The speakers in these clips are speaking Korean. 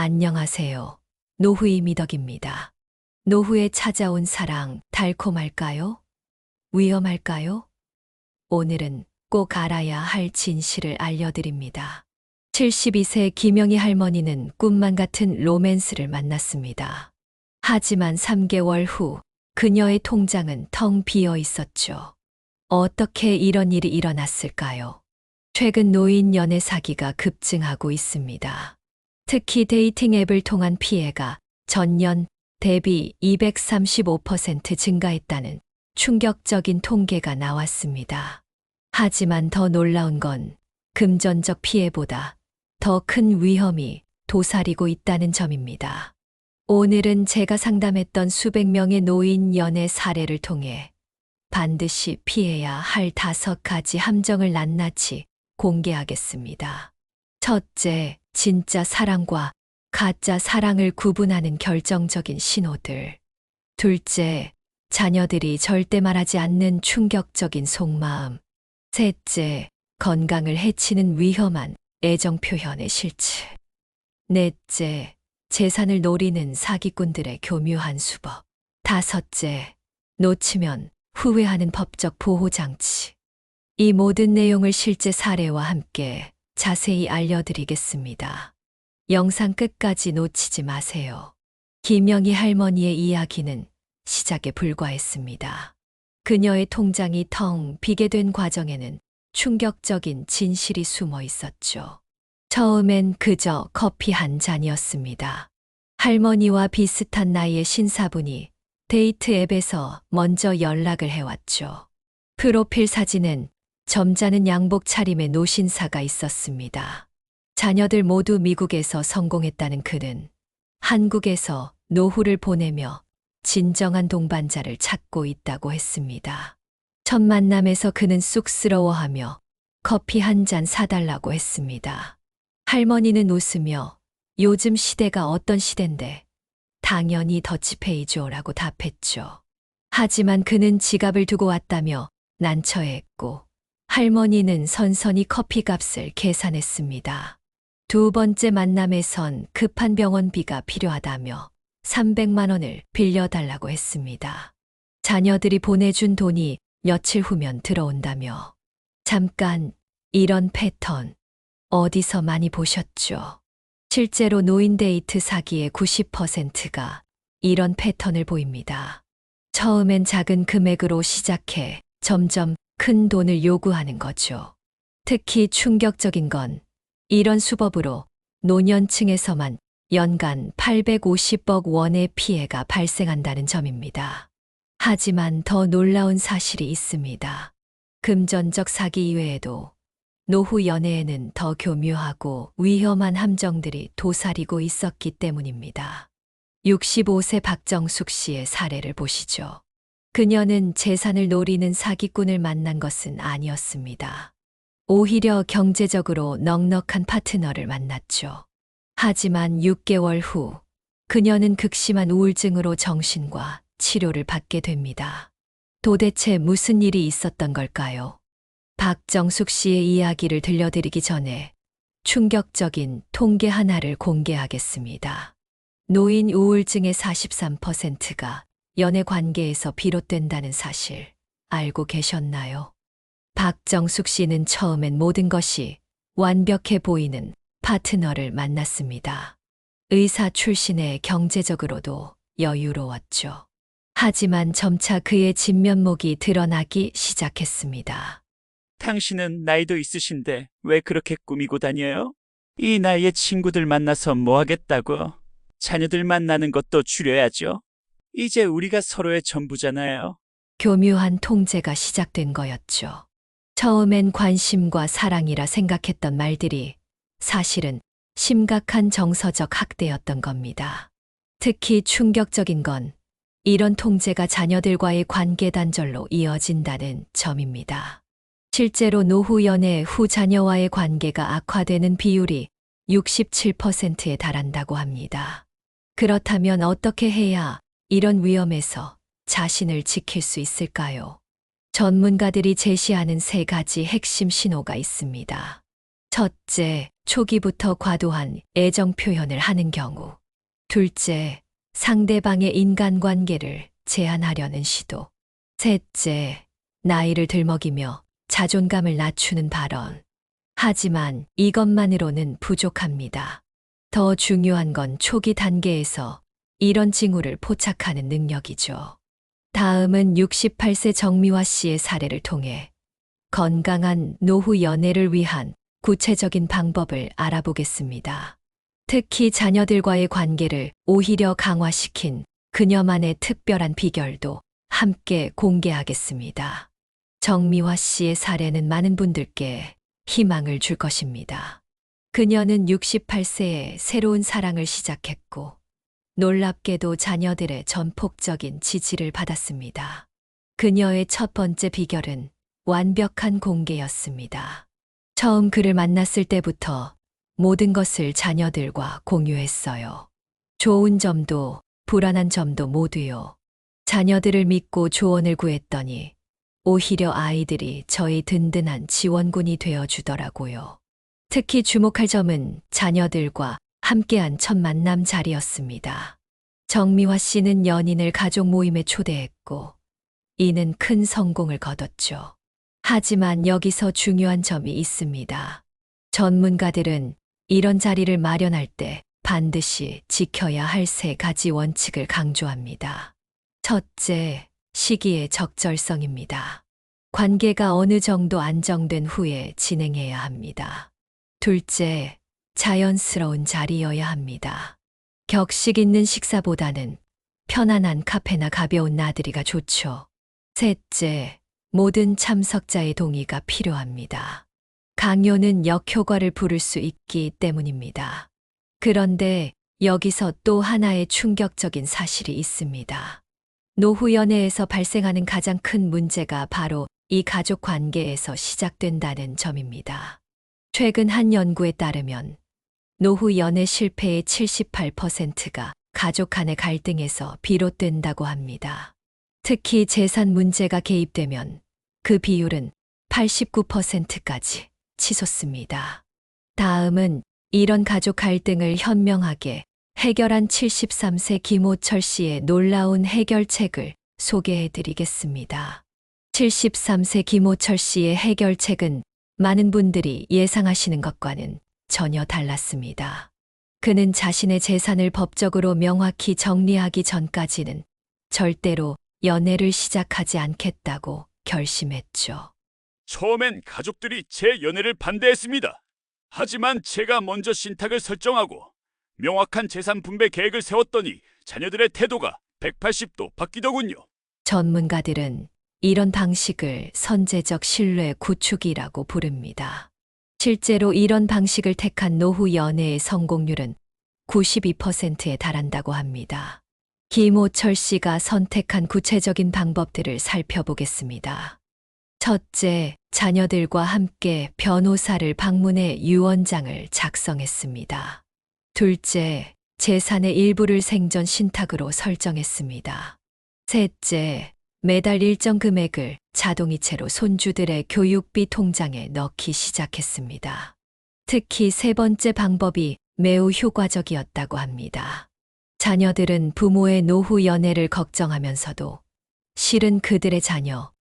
안녕하세요. 노후이 미덕입니다. 노후에 찾아온 사랑 달콤할까요? 위험할까요? 오늘은 꼭 알아야 할 진실을 알려드립니다. 72세 김영희 할머니는 꿈만 같은 로맨스를 만났습니다. 하지만 3개월 후 그녀의 통장은 텅 비어 있었죠. 어떻게 이런 일이 일어났을까요? 최근 노인 연애 사기가 급증하고 있습니다. 특히 데이팅 앱을 통한 피해가 전년 대비 235% 증가했다는 충격적인 통계가 나왔습니다. 하지만 더 놀라운 건 금전적 피해보다 더 큰 위험이 도사리고 있다는 점입니다. 오늘은 제가 상담했던 수백 명의 노인 연애 사례를 통해 반드시 피해야 할 5가지 함정을 낱낱이 공개하겠습니다. 첫째, 진짜 사랑과 가짜 사랑을 구분하는 결정적인 신호들. 둘째, 자녀들이 절대 말하지 않는 충격적인 속마음. 셋째, 건강을 해치는 위험한 애정 표현의 실체. 넷째, 재산을 노리는 사기꾼들의 교묘한 수법. 다섯째, 놓치면 후회하는 법적 보호장치. 이 모든 내용을 실제 사례와 함께 자세히 알려드리겠습니다. 영상 끝까지 놓치지 마세요. 김영희 할머니의 이야기는 시작에 불과했습니다. 그녀의 통장이 텅 비게 된 과정에는 충격적인 진실이 숨어 있었죠. 처음엔 그저 커피 한 잔이었습니다. 할머니와 비슷한 나이의 신사분이 데이트 앱에서 먼저 연락을 해왔죠. 프로필 사진은 점잖은 양복 차림의 노신사가 있었습니다. 자녀들 모두 미국에서 성공했다는 그는 한국에서 노후를 보내며 진정한 동반자를 찾고 있다고 했습니다. 첫 만남에서 그는 쑥스러워하며 커피 한 잔 사달라고 했습니다. 할머니는 웃으며 요즘 시대가 어떤 시대인데 당연히 더치페이죠라고 답했죠. 하지만 그는 지갑을 두고 왔다며 난처해했고 할머니는 선선히 커피값을 계산했습니다. 두 번째 만남에선 급한 병원비가 필요하다며 300만 원을 빌려달라고 했습니다. 자녀들이 보내준 돈이 며칠 후면 들어온다며. 잠깐, 이런 패턴 어디서 많이 보셨죠? 실제로 노인 데이트 사기의 90%가 이런 패턴을 보입니다. 처음엔 작은 금액으로 시작해 점점 큰 돈을 요구하는 거죠. 특히 충격적인 건 이런 수법으로 노년층에서만 연간 850억 원의 피해가 발생한다는 점입니다. 하지만 더 놀라운 사실이 있습니다. 금전적 사기 이외에도 노후 연애에는 더 교묘하고 위험한 함정들이 도사리고 있었기 때문입니다. 65세 박정숙 씨의 사례를 보시죠. 그녀는 재산을 노리는 사기꾼을 만난 것은 아니었습니다. 오히려 경제적으로 넉넉한 파트너를 만났죠. 하지만 6개월 후 그녀는 극심한 우울증으로 정신과 치료를 받게 됩니다. 도대체 무슨 일이 있었던 걸까요? 박정숙 씨의 이야기를 들려드리기 전에 충격적인 통계 하나를 공개하겠습니다. 노인 우울증의 43%가 연애 관계에서 비롯된다는 사실 알고 계셨나요? 박정숙 씨는 처음엔 모든 것이 완벽해 보이는 파트너를 만났습니다. 의사 출신의 경제적으로도 여유로웠죠. 하지만 점차 그의 진면목이 드러나기 시작했습니다. 당신은 나이도 있으신데 왜 그렇게 꾸미고 다녀요? 이 나이에 친구들 만나서 뭐 하겠다고? 자녀들 만나는 것도 줄여야죠. 이제 우리가 서로의 전부잖아요. 교묘한 통제가 시작된 거였죠. 처음엔 관심과 사랑이라 생각했던 말들이 사실은 심각한 정서적 학대였던 겁니다. 특히 충격적인 건 이런 통제가 자녀들과의 관계 단절로 이어진다는 점입니다. 실제로 노후 연애 후 자녀와의 관계가 악화되는 비율이 67%에 달한다고 합니다. 그렇다면 어떻게 해야 이런 위험에서 자신을 지킬 수 있을까요? 전문가들이 제시하는 3가지 핵심 신호가 있습니다. 첫째, 초기부터 과도한 애정 표현을 하는 경우. 둘째, 상대방의 인간관계를 제한하려는 시도. 셋째, 나이를 들먹이며 자존감을 낮추는 발언. 하지만 이것만으로는 부족합니다. 더 중요한 건 초기 단계에서 이런 징후를 포착하는 능력이죠. 다음은 68세 정미화 씨의 사례를 통해 건강한 노후 연애를 위한 구체적인 방법을 알아보겠습니다. 특히 자녀들과의 관계를 오히려 강화시킨 그녀만의 특별한 비결도 함께 공개하겠습니다. 정미화 씨의 사례는 많은 분들께 희망을 줄 것입니다. 그녀는 68세에 새로운 사랑을 시작했고, 놀랍게도 자녀들의 전폭적인 지지를 받았습니다. 그녀의 첫 번째 비결은 완벽한 공개였습니다. 처음 그를 만났을 때부터 모든 것을 자녀들과 공유했어요. 좋은 점도 불안한 점도 모두요. 자녀들을 믿고 조언을 구했더니 오히려 아이들이 저희 든든한 지원군이 되어주더라고요. 특히 주목할 점은 자녀들과 함께한 첫 만남 자리였습니다. 정미화 씨는 연인을 가족 모임에 초대했고, 이는 큰 성공을 거뒀죠. 하지만 여기서 중요한 점이 있습니다. 전문가들은 이런 자리를 마련할 때 반드시 지켜야 할 세 가지 원칙을 강조합니다. 첫째, 시기의 적절성입니다. 관계가 어느 정도 안정된 후에 진행해야 합니다. 둘째, 자연스러운 자리여야 합니다. 격식 있는 식사보다는 편안한 카페나 가벼운 나들이가 좋죠. 셋째, 모든 참석자의 동의가 필요합니다. 강요는 역효과를 부를 수 있기 때문입니다. 그런데 여기서 또 하나의 충격적인 사실이 있습니다. 노후 연애에서 발생하는 가장 큰 문제가 바로 이 가족 관계에서 시작된다는 점입니다. 최근 한 연구에 따르면 노후 연애 실패의 78%가 가족 간의 갈등에서 비롯된다고 합니다. 특히 재산 문제가 개입되면 그 비율은 89%까지 치솟습니다. 다음은 이런 가족 갈등을 현명하게 해결한 73세 김호철 씨의 놀라운 해결책을 소개해 드리겠습니다. 73세 김호철 씨의 해결책은 많은 분들이 예상하시는 것과는 전혀 달랐습니다. 그는 자신의 재산을 법적으로 명확히 정리하기 전까지는 절대로 연애를 시작하지 않겠다고 결심했죠. 처음엔 가족들이 제 연애를 반대했습니다. 하지만 제가 먼저 신탁을 설정하고 명확한 재산 분배 계획을 세웠더니 자녀들의 태도가 180도 바뀌더군요. 전문가들은 이런 방식을 선제적 신뢰 구축이라고 부릅니다. 실제로 이런 방식을 택한 노후 연애의 성공률은 92%에 달한다고 합니다. 김호철 씨가 선택한 구체적인 방법들을 살펴보겠습니다. 첫째, 자녀들과 함께 변호사를 방문해 유언장을 작성했습니다. 둘째, 재산의 일부를 생전 신탁으로 설정했습니다. 셋째, 매달 일정 금액을 자동이체로 손주들의 교육비 통장에 넣기 시작했습니다. 특히 세 번째 방법이 매우 효과적이었다고 합니다. 자녀들은 부모의 노후 연애를 걱정하면서도 실은 그들의 자녀,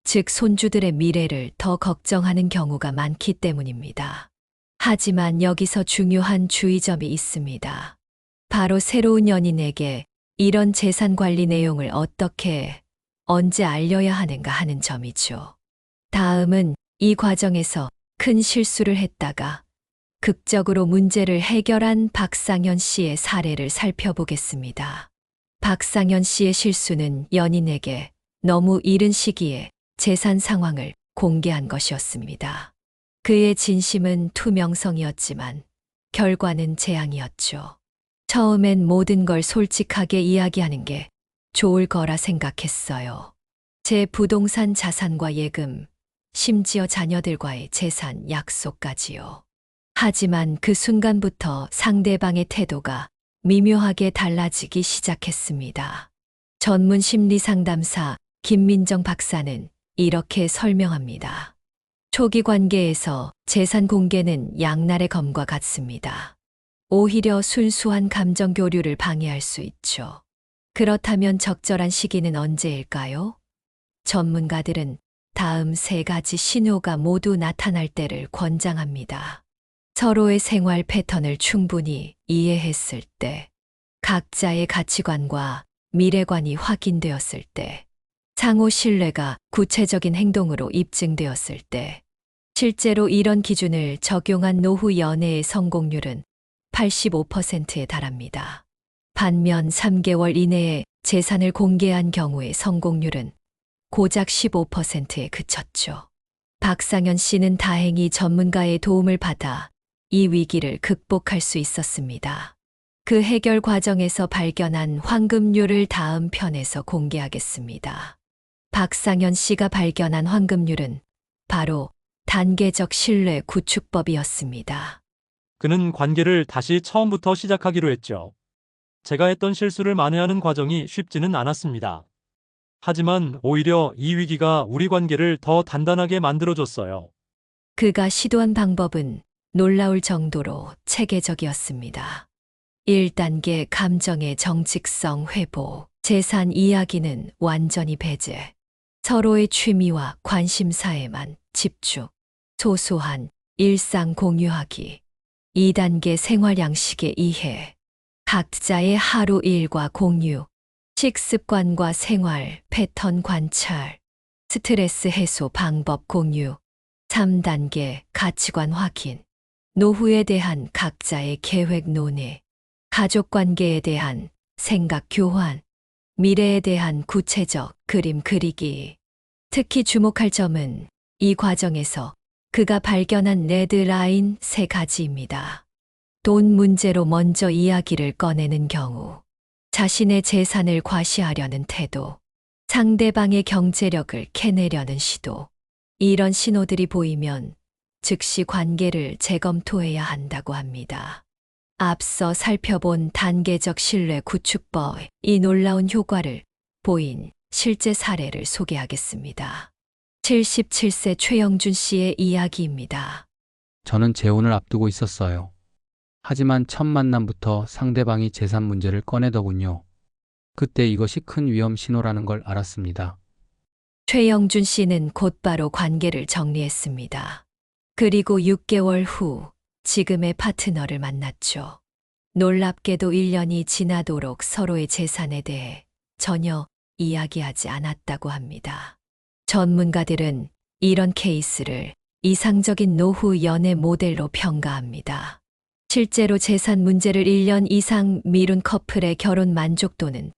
즉 손주들의 미래를 더 걱정하는 경우가 많기 때문입니다. 하지만 여기서 중요한 주의점이 있습니다. 바로 새로운 연인에게 이런 재산 관리 내용을 어떻게, 언제 알려야 하는가 하는 점이죠. 다음은 이 과정에서 큰 실수를 했다가 극적으로 문제를 해결한 박상현 씨의 사례를 살펴보겠습니다. 박상현 씨의 실수는 연인에게 너무 이른 시기에 재산 상황을 공개한 것이었습니다. 그의 진심은 투명성이었지만 결과는 재앙이었죠. 처음엔 모든 걸 솔직하게 이야기하는 게 좋을 거라 생각했어요. 제 부동산 자산과 예금, 심지어 자녀들과의 재산 약속까지요. 하지만 그 순간부터 상대방의 태도가 미묘하게 달라지기 시작했습니다. 전문 심리 상담사 김민정 박사는 이렇게 설명합니다. 초기 관계에서 재산 공개는 양날의 검과 같습니다. 오히려 순수한 감정 교류를 방해할 수 있죠. 그렇다면 적절한 시기는 언제일까요? 전문가들은 다음 세 가지 신호가 모두 나타날 때를 권장합니다. 서로의 생활 패턴을 충분히 이해했을 때, 각자의 가치관과 미래관이 확인되었을 때, 상호 신뢰가 구체적인 행동으로 입증되었을 때, 실제로 이런 기준을 적용한 노후 연애의 성공률은 85%에 달합니다. 반면 3개월 이내에 재산을 공개한 경우의 성공률은 고작 15%에 그쳤죠. 박상현 씨는 다행히 전문가의 도움을 받아 이 위기를 극복할 수 있었습니다. 그 해결 과정에서 발견한 황금률을 다음 편에서 공개하겠습니다. 박상현 씨가 발견한 황금률은 바로 단계적 신뢰 구축법이었습니다. 그는 관계를 다시 처음부터 시작하기로 했죠. 제가 했던 실수를 만회하는 과정이 쉽지는 않았습니다. 하지만 오히려 이 위기가 우리 관계를 더 단단하게 만들어줬어요. 그가 시도한 방법은 놀라울 정도로 체계적이었습니다. 1단계 감정의 정직성 회복, 재산 이야기는 완전히 배제, 서로의 취미와 관심사에만 집중, 소소한 일상 공유하기. 2단계 생활 양식의 이해, 각자의 하루 일과 공유, 식습관과 생활 패턴 관찰, 스트레스 해소 방법 공유. 3단계 가치관 확인, 노후에 대한 각자의 계획 논의, 가족 관계에 대한 생각 교환, 미래에 대한 구체적 그림 그리기. 특히 주목할 점은 이 과정에서 그가 발견한 레드라인 3가지입니다. 돈 문제로 먼저 이야기를 꺼내는 경우, 자신의 재산을 과시하려는 태도, 상대방의 경제력을 캐내려는 시도. 이런 신호들이 보이면 즉시 관계를 재검토해야 한다고 합니다. 앞서 살펴본 단계적 신뢰 구축법의 이 놀라운 효과를 보인 실제 사례를 소개하겠습니다. 77세 최영준 씨의 이야기입니다. 저는 재혼을 앞두고 있었어요. 하지만 첫 만남부터 상대방이 재산 문제를 꺼내더군요. 그때 이것이 큰 위험 신호라는 걸 알았습니다. 최영준 씨는 곧바로 관계를 정리했습니다. 그리고 6개월 후 지금의 파트너를 만났죠. 놀랍게도 1년이 지나도록 서로의 재산에 대해 전혀 이야기하지 않았다고 합니다. 전문가들은 이런 케이스를 이상적인 노후 연애 모델로 평가합니다. 실제로 재산 문제를 1년 이상 미룬 커플의 결혼 만족도는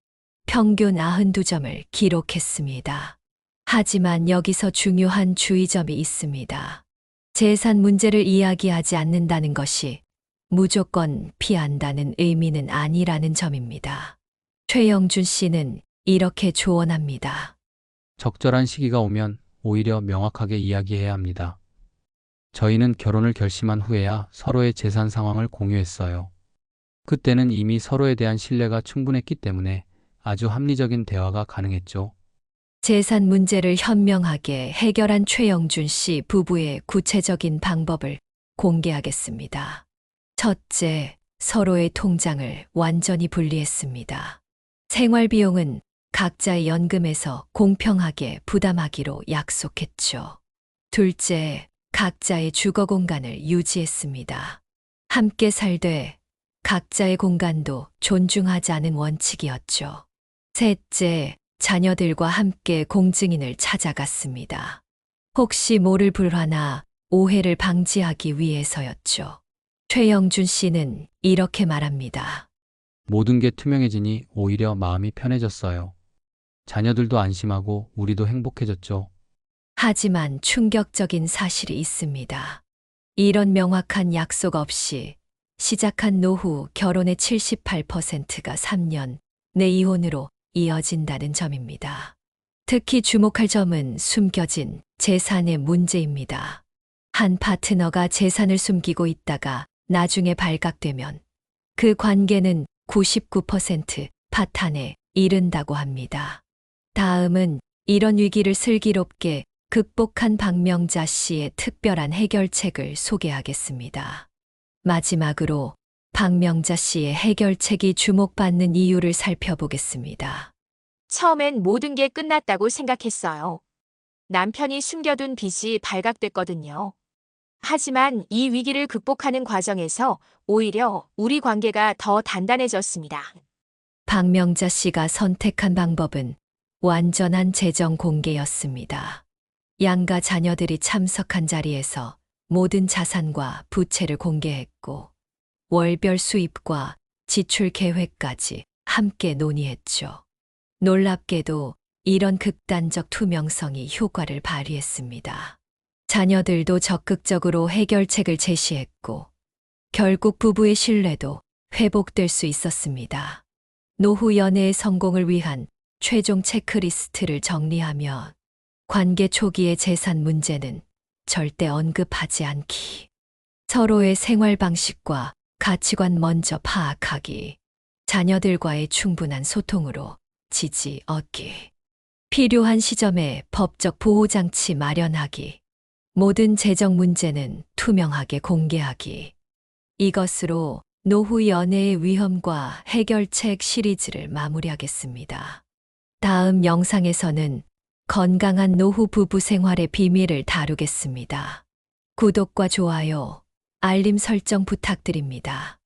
평균 92점을 기록했습니다. 하지만 여기서 중요한 주의점이 있습니다. 재산 문제를 이야기하지 않는다는 것이 무조건 피한다는 의미는 아니라는 점입니다. 최영준 씨는 이렇게 조언합니다. 적절한 시기가 오면 오히려 명확하게 이야기해야 합니다. 저희는 결혼을 결심한 후에야 서로의 재산 상황을 공유했어요. 그때는 이미 서로에 대한 신뢰가 충분했기 때문에 아주 합리적인 대화가 가능했죠. 재산 문제를 현명하게 해결한 최영준 씨 부부의 구체적인 방법을 공개하겠습니다. 첫째, 서로의 통장을 완전히 분리했습니다. 생활비용은 각자의 연금에서 공평하게 부담하기로 약속했죠. 둘째, 각자의 주거 공간을 유지했습니다. 함께 살되 각자의 공간도 존중하자는 원칙이었죠. 셋째, 자녀들과 함께 공증인을 찾아갔습니다. 혹시 모를 불화나 오해를 방지하기 위해서였죠. 최영준 씨는 이렇게 말합니다. 모든 게 투명해지니 오히려 마음이 편해졌어요. 자녀들도 안심하고 우리도 행복해졌죠. 하지만 충격적인 사실이 있습니다. 이런 명확한 약속 없이 시작한 노후 결혼의 78%가 3년 내 이혼으로 이어진다는 점입니다. 특히 주목할 점은 숨겨진 재산의 문제입니다. 한 파트너가 재산을 숨기고 있다가 나중에 발각되면 그 관계는 99% 파탄에 이른다고 합니다. 다음은 이런 위기를 슬기롭게 극복한 박명자 씨의 특별한 해결책을 소개하겠습니다. 마지막으로 박명자 씨의 해결책이 주목받는 이유를 살펴보겠습니다. 처음엔 모든 게 끝났다고 생각했어요. 남편이 숨겨둔 빚이 발각됐거든요. 하지만 이 위기를 극복하는 과정에서 오히려 우리 관계가 더 단단해졌습니다. 박명자 씨가 선택한 방법은 완전한 재정 공개였습니다. 양가 자녀들이 참석한 자리에서 모든 자산과 부채를 공개했고 월별 수입과 지출 계획까지 함께 논의했죠. 놀랍게도 이런 극단적 투명성이 효과를 발휘했습니다. 자녀들도 적극적으로 해결책을 제시했고 결국 부부의 신뢰도 회복될 수 있었습니다. 노후 연애의 성공을 위한 최종 체크리스트를 정리하면 관계 초기의 재산 문제는 절대 언급하지 않기. 서로의 생활 방식과 가치관 먼저 파악하기. 자녀들과의 충분한 소통으로 지지 얻기. 필요한 시점에 법적 보호장치 마련하기. 모든 재정 문제는 투명하게 공개하기. 이것으로 노후 연애의 위험과 해결책 시리즈를 마무리하겠습니다. 다음 영상에서는 건강한 노후 부부 생활의 비밀을 다루겠습니다. 구독과 좋아요, 알림 설정 부탁드립니다.